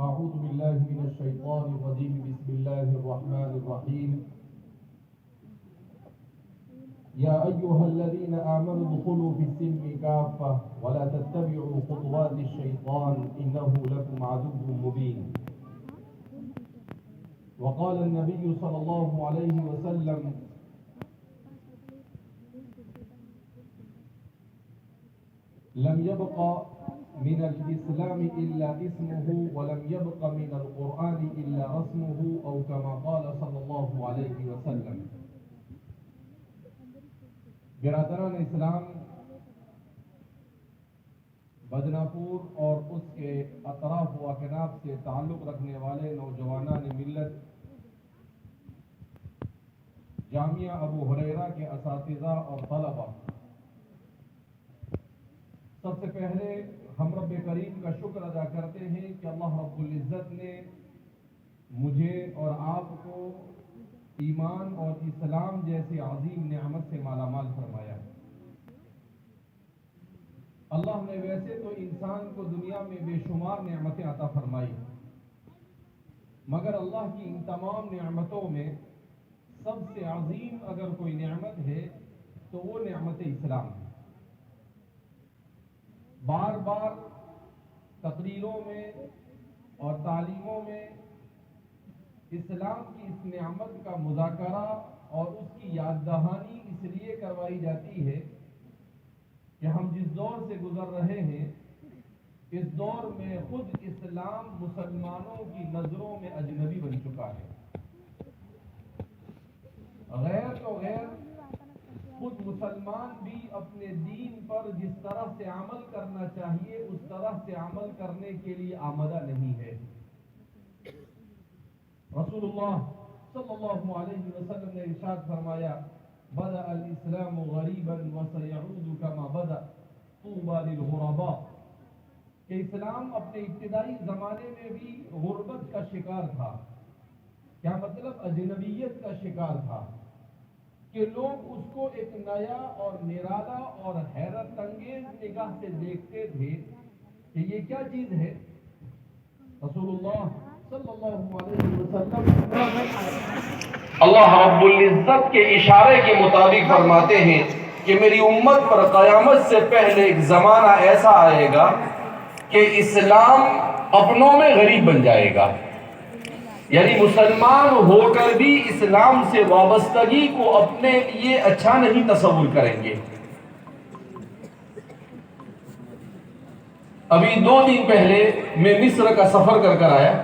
أعوذ بالله من الشيطان الرجيم. بسم الله الرحمن الرحيم. يا أيها الذين آمنوا ادخلوا في السلم كافة ولا تتبعوا خطوات الشيطان إنه لكم عدو مبين. وقال النبي صلى الله عليه وسلم: لم يبق من الإسلام إلا اسمه ولم يبق من القرآن إلا رسمه أو كما قال صلی اللہ علیہ وسلم. برادران اسلام، بدناپور اور اس کے اطراف و اکناف سے تعلق رکھنے والے نوجوانان ملت، جامعہ ابو ہریرہ کے اساتذہ اور طلبہ، سب سے پہلے ہم رب کریم کا شکر ادا کرتے ہیں کہ اللہ رب العزت نے مجھے اور آپ کو ایمان اور اسلام جیسی عظیم نعمت سے مالا مال فرمایا. اللہ نے ویسے تو انسان کو دنیا میں بے شمار نعمتیں عطا فرمائی، مگر اللہ کی ان تمام نعمتوں میں سب سے عظیم اگر کوئی نعمت ہے تو وہ نعمت اسلام ہے. بار بار تقریروں میں اور تعلیموں میں اسلام کی اس نعمت کا مذاکرہ اور اس کی یاد دہانی اس لیے کروائی جاتی ہے کہ ہم جس دور سے گزر رہے ہیں، اس دور میں خود اسلام مسلمانوں کی نظروں میں اجنبی بن چکا ہے. غیر تو غیر، خود مسلمان بھی اپنے دین پر جس طرح سے عمل کرنا چاہیے اس طرح سے عمل کرنے کے لیے آمادہ نہیں ہے. رسول اللہ صلی اللہ علیہ وسلم نے ارشاد فرمایا: بدأ الاسلام غریبا وسيعود كما بدأ طوبى للغرباء، کہ اسلام اپنے ابتدائی زمانے میں بھی غربت کا شکار تھا. کیا مطلب؟ اجنبیت کا شکار تھا کہ لوگ اس کو ایک نیا اور نرالا اور حیرت انگیز نگاہ سے دیکھتے تھے کہ یہ کیا چیز ہے. رسول اللہ صلی اللہ علیہ وسلم اللہ رب العزت کے اشارے کے مطابق فرماتے ہیں کہ میری امت پر قیامت سے پہلے ایک زمانہ ایسا آئے گا کہ اسلام اپنوں میں غریب بن جائے گا، یعنی مسلمان ہو کر بھی اسلام سے وابستگی کو اپنے لیے اچھا نہیں تصور کریں گے. ابھی 2 دن پہلے میں مصر کا سفر کر آیا.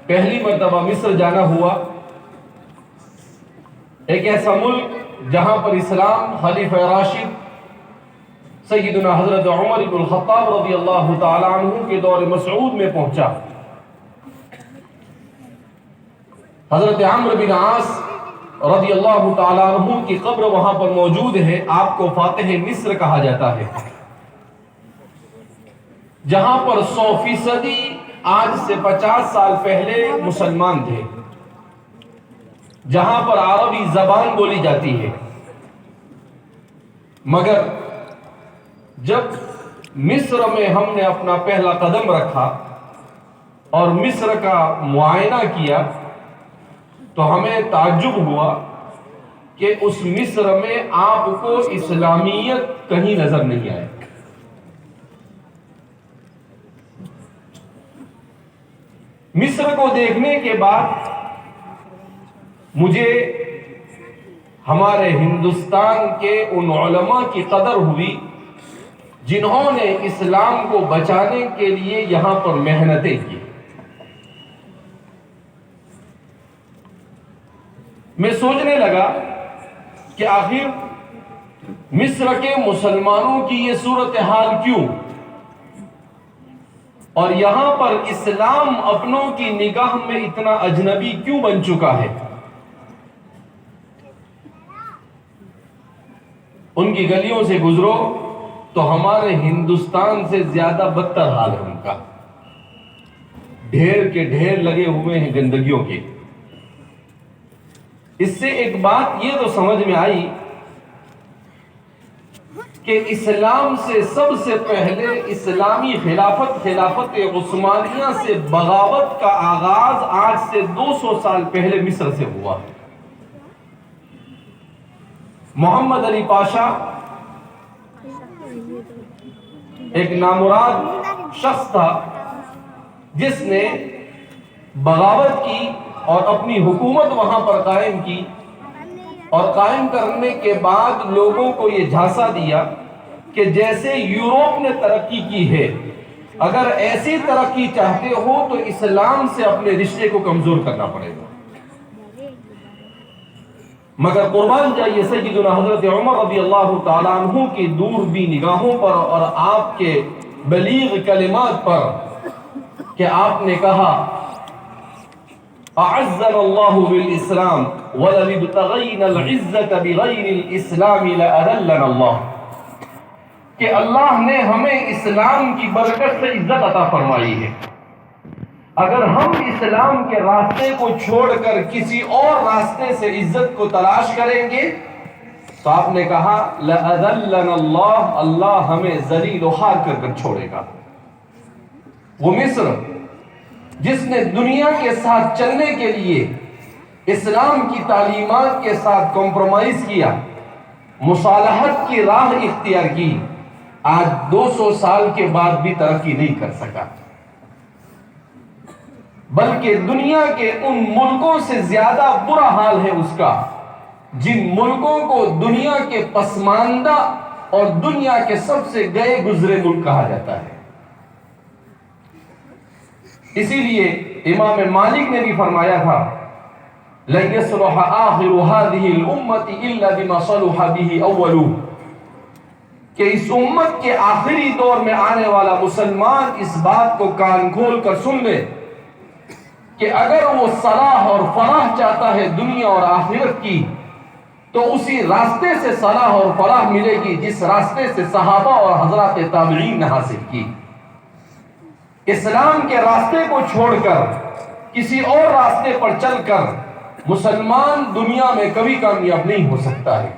پہلی مرتبہ مصر جانا ہوا، ایک ایسا ملک جہاں پر اسلام خلیفہ راشد سیدنا حضرت عمر بن الخطاب رضی اللہ تعالی عنہ کے دور مسعود میں پہنچا. حضرت عمرو بن عاص رضی اللہ تعالیٰ عنہ کی قبر وہاں پر موجود ہے. آپ کو فاتح مصر کہا جاتا ہے، جہاں پر 100% آج سے 50 سال پہلے مسلمان تھے، جہاں پر عربی زبان بولی جاتی ہے. مگر جب مصر میں ہم نے اپنا پہلا قدم رکھا اور مصر کا معائنہ کیا تو ہمیں تعجب ہوا کہ اس مصر میں آپ کو اسلامیت کہیں نظر نہیں آئے. مصر کو دیکھنے کے بعد مجھے ہمارے ہندوستان کے ان علماء کی قدر ہوئی جنہوں نے اسلام کو بچانے کے لیے یہاں پر محنتیں کی. میں سوچنے لگا کہ آخر مصر کے مسلمانوں کی یہ صورتحال کیوں، اور یہاں پر اسلام اپنوں کی نگاہ میں اتنا اجنبی کیوں بن چکا ہے. ان کی گلیوں سے گزرو تو ہمارے ہندوستان سے زیادہ بدتر حال ہے ان کا. ڈھیر کے ڈھیر لگے ہوئے ہیں گندگیوں کے. اس سے ایک بات یہ تو سمجھ میں آئی کہ اسلام سے سب سے پہلے اسلامی خلافت عثمانیہ سے بغاوت کا آغاز آج سے 200 سال پہلے مصر سے ہوا. محمد علی پاشا ایک نامراد شخص تھا جس نے بغاوت کی اور اپنی حکومت وہاں پر قائم کی، اور قائم کرنے کے بعد لوگوں کو یہ جھانسا دیا کہ جیسے یورپ نے ترقی کی ہے، اگر ایسی ترقی چاہتے ہو تو اسلام سے اپنے رشتے کو کمزور کرنا پڑے گا. مگر قربان جائیے سیدنا حضرت عمر رضی اللہ تعالیٰ عنہ کی دور بھی نگاہوں پر اور آپ کے بلیغ کلمات پر کہ آپ نے کہا اعزنا اللہ بالاسلام ولو ابتغینا العزة بغیر الاسلام لأذلنا اللہ، کہ اللہ نے ہمیں اسلام کی برکت سے عزت عطا فرمائی ہے، اگر ہم اسلام کے راستے کو چھوڑ کر کسی اور راستے سے عزت کو تلاش کریں گے تو آپ نے کہا لأذلنا اللہ، اللہ ہمیں ذلیل و خوار کر چھوڑے گا. وہ مصر جس نے دنیا کے ساتھ چلنے کے لیے اسلام کی تعلیمات کے ساتھ کمپرومائز کیا، مصالحت کی راہ اختیار کی، آج 200 سال کے بعد بھی ترقی نہیں کر سکا، بلکہ دنیا کے ان ملکوں سے زیادہ برا حال ہے اس کا جن ملکوں کو دنیا کے پسماندہ اور دنیا کے سب سے گئے گزرے ملک کہا جاتا ہے. اسی لیے امام مالک نے بھی فرمایا تھا لَن يَصْلُحَ آخِرُ هَذِهِ الْأُمَّةِ إِلَّا بِمَا صَلُحَ بِهِ أَوَّلُهُ، کہ اس امت کے آخری دور میں آنے والا مسلمان اس بات کو کان کھول کر سن لے کہ اگر وہ صلاح اور فلاح چاہتا ہے دنیا اور آخرت کی تو اسی راستے سے صلاح اور فلاح ملے گی جس راستے سے صحابہ اور حضرات تابعین نے حاصل کی. اسلام کے راستے کو چھوڑ کر کسی اور راستے پر چل کر مسلمان دنیا میں کبھی کامیاب نہیں ہو سکتا ہے.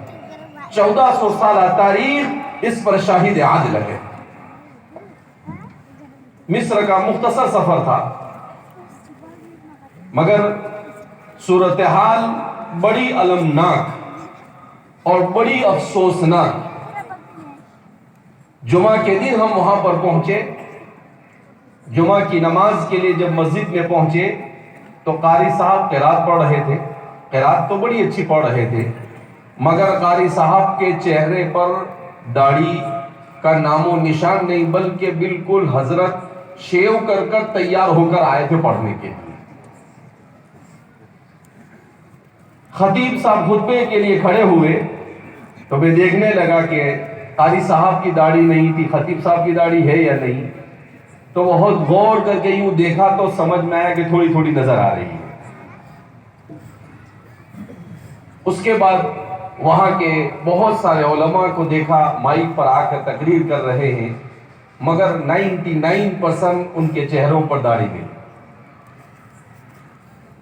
1400 سالہ تاریخ اس پر شاہد عادل ہے. مصر کا مختصر سفر تھا مگر صورتحال بڑی المناک اور بڑی افسوسناک. جمعہ کے دن ہم وہاں پر پہنچے، جمعہ کی نماز کے لیے جب مسجد میں پہنچے تو قاری صاحب قرات پڑھ رہے تھے. قرات تو بڑی اچھی پڑھ رہے تھے مگر قاری صاحب کے چہرے پر داڑھی کا نام و نشان نہیں، بلکہ بالکل حضرت شیو کر کر تیار ہو کر آئے تھے پڑھنے کے لیے. خطیب صاحب خطبے کے لیے کھڑے ہوئے تو میں دیکھنے لگا کہ قاری صاحب کی داڑھی نہیں تھی، خطیب صاحب کی داڑھی ہے یا نہیں، تو بہت غور کر کے یوں دیکھا تو سمجھ میں آیا کہ تھوڑی تھوڑی نظر آ رہی ہے. اس کے بعد وہاں کے بہت سارے علماء کو دیکھا مائک پر آ کر تقریر کر رہے ہیں مگر 99% ان کے چہروں پر داڑھی نہیں.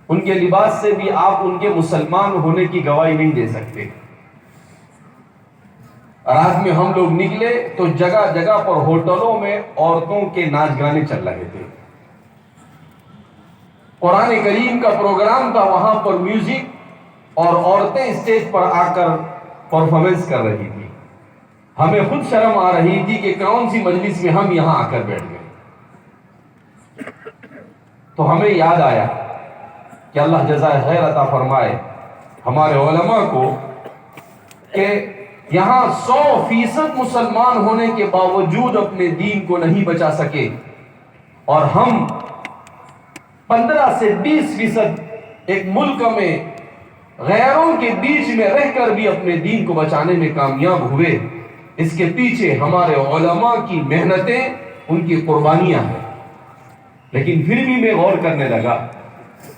ان کے لباس سے بھی آپ ان کے مسلمان ہونے کی گواہی نہیں دے سکتے. رات میں ہم لوگ نکلے تو جگہ جگہ پر ہوٹلوں میں عورتوں کے ناچ گانے چل رہے تھے. قرآن کریم کا پروگرام تھا، وہاں پر میوزک اور عورتیں اسٹیج پر آ کر پرفارمنس کر رہی تھی. ہمیں خود شرم آ رہی تھی کہ کون سی مجلس میں ہم یہاں آ کر بیٹھ گئے. تو ہمیں یاد آیا کہ اللہ جزائے خیر عطا فرمائے ہمارے علماء کو کہ یہاں 100% مسلمان ہونے کے باوجود اپنے دین کو نہیں بچا سکے اور ہم 15 سے 20% ایک ملک میں غیروں کے بیچ میں رہ کر بھی اپنے دین کو بچانے میں کامیاب ہوئے. اس کے پیچھے ہمارے علماء کی محنتیں، ان کی قربانیاں ہیں. لیکن پھر بھی میں غور کرنے لگا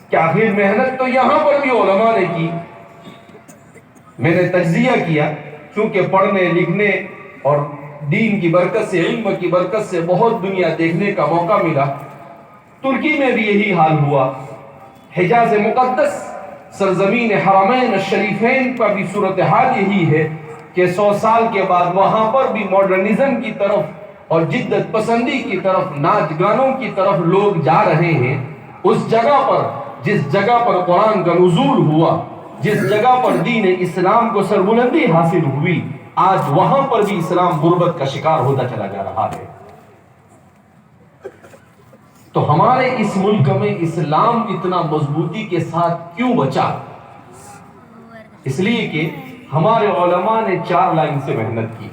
کہ آخر محنت تو یہاں پر بھی علماء نے کی. میں نے تجزیہ کیا کیونکہ پڑھنے لکھنے اور دین کی برکت سے، علم کی برکت سے بہت دنیا دیکھنے کا موقع ملا. ترکی میں بھی یہی حال ہوا. حجاز مقدس سرزمین حرمین الشریفین کا بھی صورتحال یہی ہے کہ 100 سال کے بعد وہاں پر بھی ماڈرنزم کی طرف اور جدت پسندی کی طرف، ناچ گانوں کی طرف لوگ جا رہے ہیں، اس جگہ پر جس جگہ پر قرآن کا نزول ہوا، جس جگہ پر دین اسلام کو سربلندی حاصل ہوئی، آج وہاں پر بھی اسلام غربت کا شکار ہوتا چلا جا رہا ہے۔ تو ہمارے اس ملک میں اسلام اتنا مضبوطی کے ساتھ کیوں بچا؟ اس لیے کہ ہمارے علماء نے 4 لائن سے محنت کی۔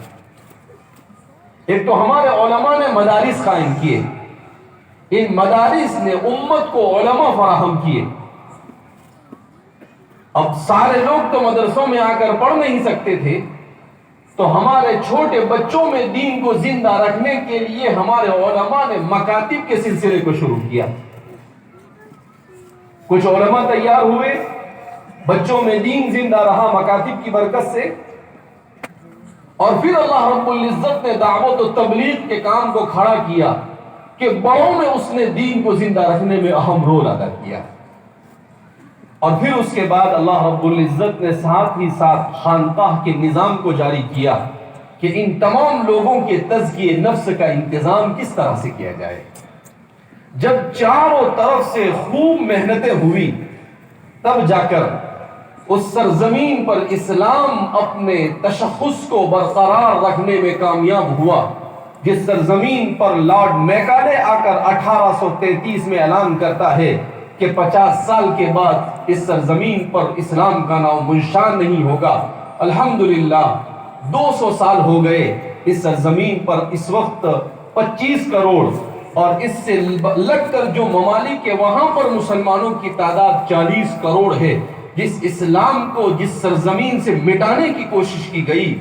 ایک تو ہمارے علماء نے مدارس قائم کیے، ان مدارس نے امت کو علماء فراہم کیے۔ اب سارے لوگ تو مدرسوں میں آ کر پڑھ نہیں سکتے تھے، تو ہمارے چھوٹے بچوں میں دین کو زندہ رکھنے کے لیے ہمارے علماء نے مکاتب کے سلسلے کو شروع کیا۔ کچھ علماء تیار ہوئے، بچوں میں دین زندہ رہا مکاتب کی برکت سے، اور پھر اللہ رب العزت نے دعوت و تبلیغ کے کام کو کھڑا کیا کہ بڑوں میں اس نے دین کو زندہ رکھنے میں اہم رول ادا کیا۔ اور پھر اس کے بعد اللہ رب العزت نے ساتھ ہی ساتھ خانقاہ کے نظام کو جاری کیا کہ ان تمام لوگوں کے تزکیے نفس کا انتظام کس طرح سے کیا جائے۔ جب چاروں طرف سے خوب محنتیں ہوئی، تب جا کر اس سرزمین پر اسلام اپنے تشخص کو برقرار رکھنے میں کامیاب ہوا، جس سرزمین پر لارڈ میکالے آ کر 1833 میں اعلان کرتا ہے کہ 50 سال کے بعد اس سرزمین پر اسلام کا نام منشان نہیں ہوگا۔ الحمدللہ 200 سال ہو گئے، اس سرزمین پر اس وقت 25 کروڑ اور اس سے لگ کر جو ممالک کے وہاں پر مسلمانوں کی تعداد 40 کروڑ ہے۔ جس اسلام کو جس سرزمین سے مٹانے کی کوشش کی گئی،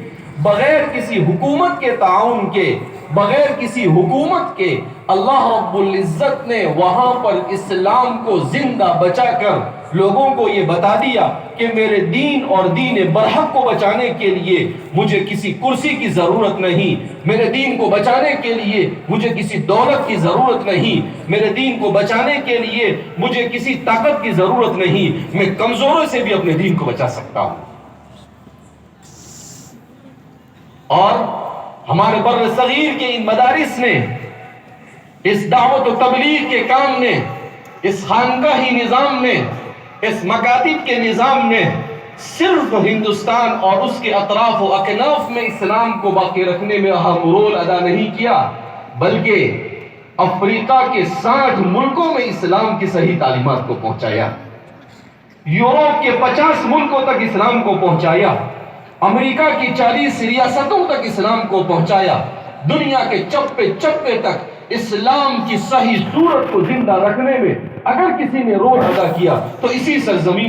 بغیر کسی حکومت کے تعاون کے، بغیر کسی حکومت کے، اللہ رب العزت نے وہاں پر اسلام کو زندہ بچا کر لوگوں کو یہ بتا دیا کہ میرے دین اور دین برحق کو بچانے کے لیے مجھے کسی کرسی کی ضرورت نہیں، میرے دین کو بچانے کے لیے مجھے کسی دولت کی ضرورت نہیں، میرے دین کو بچانے کے لیے مجھے کسی طاقت کی ضرورت نہیں، میں کمزوروں سے بھی اپنے دین کو بچا سکتا ہوں۔ اور ہمارے بر صغیر کے ان مدارس نے، اس دعوت و تبلیغ کے کام نے، اس خانقاہی نظام نے، اس مکاتب کے نظام نے صرف ہندوستان اور اس کے اطراف و اکناف میں اسلام کو باقی رکھنے میں اہم رول ادا نہیں کیا، بلکہ افریقہ کے 60 ملکوں میں اسلام کی صحیح تعلیمات کو پہنچایا، یورپ کے 50 ملکوں تک اسلام کو پہنچایا، امریکہ کی 40 ریاستوں تک اسلام کو پہنچایا، دنیا کے چپے چپے تک اسلام کی صحیح صورت کو زندہ رکھنے میں اگر کسی نے رول ادا کیا تو اسی سرزمین